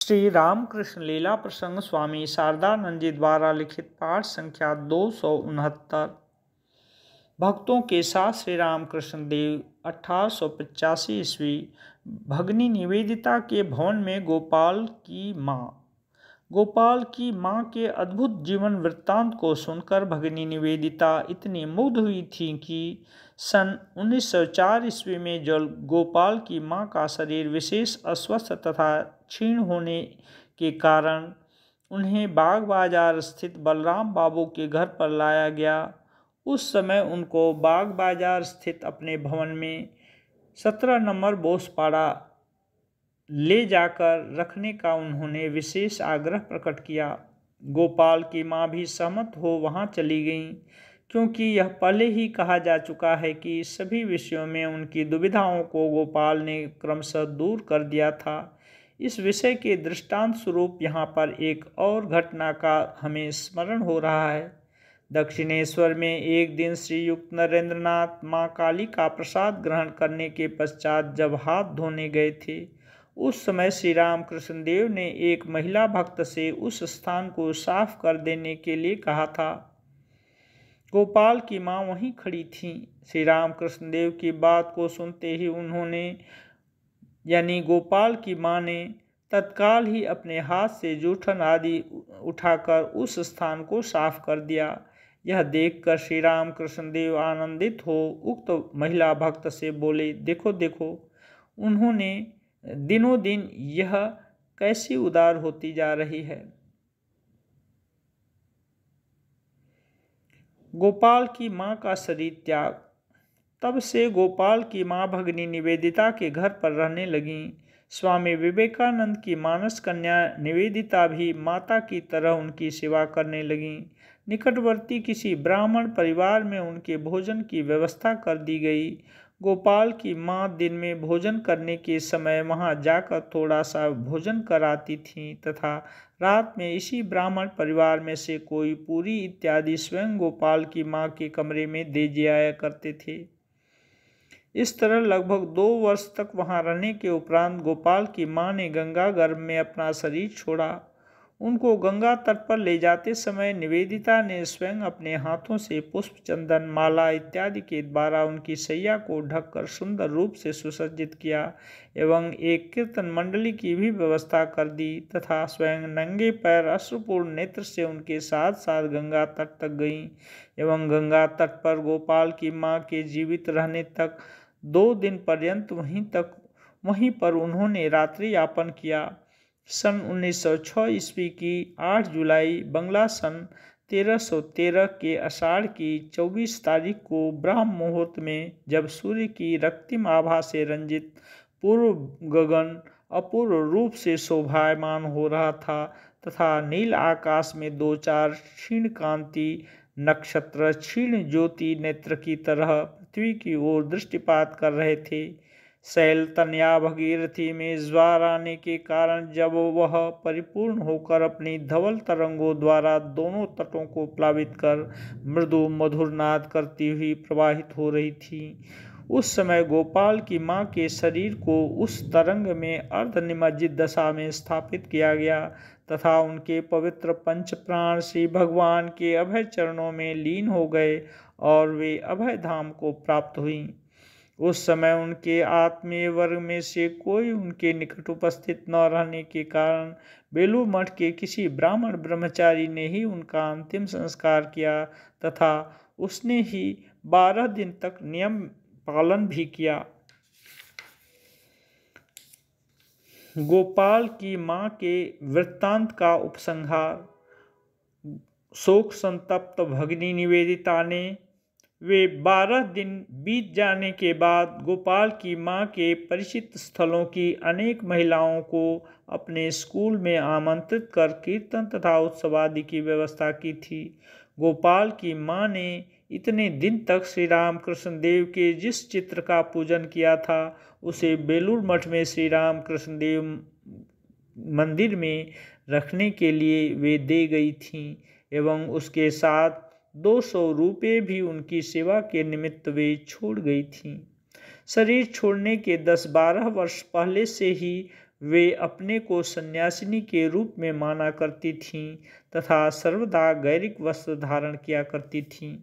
श्री रामकृष्ण लीला प्रसंग स्वामी शारदानंद जी द्वारा लिखित पाठ संख्या 269। भक्तों के साथ श्री रामकृष्ण देव 1885 ईस्वी भगनी निवेदिता के भवन में गोपाल की माँ के अद्भुत जीवन वृत्तांत को सुनकर भगनी निवेदिता इतनी मुग्ध हुई थी कि सन 1904 ईस्वी में जब गोपाल की माँ का शरीर विशेष अस्वस्थ तथा क्षीण होने के कारण उन्हें बाग बाजार स्थित बलराम बाबू के घर पर लाया गया, उस समय उनको बाग बाजार स्थित अपने भवन में 17 नंबर बोसपाड़ा ले जाकर रखने का उन्होंने विशेष आग्रह प्रकट किया। गोपाल की माँ भी सहमत हो वहाँ चली गईं, क्योंकि यह पहले ही कहा जा चुका है कि सभी विषयों में उनकी दुविधाओं को गोपाल ने क्रमशः दूर कर दिया था। इस विषय के दृष्टांत स्वरूप यहाँ पर एक और घटना का हमें स्मरण हो रहा है। दक्षिणेश्वर में एक दिन श्रीयुक्त नरेंद्रनाथ माँ काली का प्रसाद ग्रहण करने के पश्चात जब हाथ धोने गए थे, उस समय श्री रामकृष्ण देव ने एक महिला भक्त से उस स्थान को साफ कर देने के लिए कहा था। गोपाल की माँ वहीं खड़ी थीं। श्री रामकृष्ण देव की बात को सुनते ही उन्होंने यानी गोपाल की माँ ने तत्काल ही अपने हाथ से जूठन आदि उठाकर उस स्थान को साफ कर दिया। यह देखकर श्री रामकृष्ण देव आनंदित हो उक्त महिला भक्त से बोले, देखो देखो, उन्होंने दिनों दिन यह कैसी उदार होती जा रही है। गोपाल की माँ का शरीर त्याग। तब से गोपाल की माँ भगनी निवेदिता के घर पर रहने लगीं। स्वामी विवेकानंद की मानस कन्या निवेदिता भी माता की तरह उनकी सेवा करने लगीं। निकटवर्ती किसी ब्राह्मण परिवार में उनके भोजन की व्यवस्था कर दी गई। गोपाल की माँ दिन में भोजन करने के समय वहां जाकर थोड़ा सा भोजन कराती थीं तथा रात में इसी ब्राह्मण परिवार में से कोई पूरी इत्यादि स्वयं गोपाल की माँ के कमरे में दे जाया करते थे। इस तरह लगभग 2 वर्ष तक वहां रहने के उपरांत गोपाल की माँ ने गंगा गर्भ में अपना शरीर छोड़ा। उनको गंगा तट पर ले जाते समय निवेदिता ने स्वयं अपने हाथों से पुष्प, चंदन, माला इत्यादि के द्वारा उनकी शैया को ढककर सुंदर रूप से सुसज्जित किया एवं एक कीर्तन मंडली की भी व्यवस्था कर दी तथा स्वयं नंगे पैर अश्रुपूर्ण नेत्र से उनके साथ साथ गंगा तट तक गईं एवं गंगा तट पर गोपाल की माँ के जीवित रहने तक 2 दिन पर्यंत वहीं पर उन्होंने रात्रि यापन किया। सन 1906 ईस्वी की 8 जुलाई बंगला सन 1313 के आषाढ़ की 24 तारीख को ब्रह्म मुहूर्त में जब सूर्य की रक्तिम आभा से रंजित पूर्व गगन अपूर्व रूप से शोभायमान हो रहा था तथा नील आकाश में 2-4 क्षीण कांति नक्षत्र क्षीण ज्योति नेत्र की तरह पृथ्वी की ओर दृष्टिपात कर रहे थे। शैल तनया भगीरथी में ज्वार आने के कारण जब वह परिपूर्ण होकर अपनी धवल तरंगों द्वारा दोनों तटों को प्लावित कर मृदु मधुर नाद करती हुई प्रवाहित हो रही थी, उस समय गोपाल की माँ के शरीर को उस तरंग में अर्धनिमज्जित दशा में स्थापित किया गया तथा उनके पवित्र पंच प्राण श्री भगवान के अभय चरणों में लीन हो गए और वे अभय धाम को प्राप्त हुई। उस समय उनके आत्मीय वर्ग में से कोई उनके निकट उपस्थित न रहने के कारण बेलूर मठ के किसी ब्राह्मण ब्रह्मचारी ने ही उनका अंतिम संस्कार किया तथा उसने ही 12 दिन तक नियम पालन भी किया। गोपाल की माँ के वृत्तांत का उपसंहार। शोक संतप्त भगनी निवेदिता ने वे 12 दिन बीत जाने के बाद गोपाल की माँ के परिचित स्थलों की अनेक महिलाओं को अपने स्कूल में आमंत्रित कर कीर्तन तथा उत्सव आदि की व्यवस्था की थी। गोपाल की माँ ने इतने दिन तक श्री रामकृष्ण देव के जिस चित्र का पूजन किया था उसे बेलूर मठ में श्री रामकृष्ण देव मंदिर में रखने के लिए वे दे गई थीं एवं उसके साथ 200 रुपये भी उनकी सेवा के निमित्त वे छोड़ गई थीं। शरीर छोड़ने के 10-12 वर्ष पहले से ही वे अपने को सन्यासिनी के रूप में माना करती थीं तथा सर्वदा गैरिक वस्त्र धारण किया करती थीं।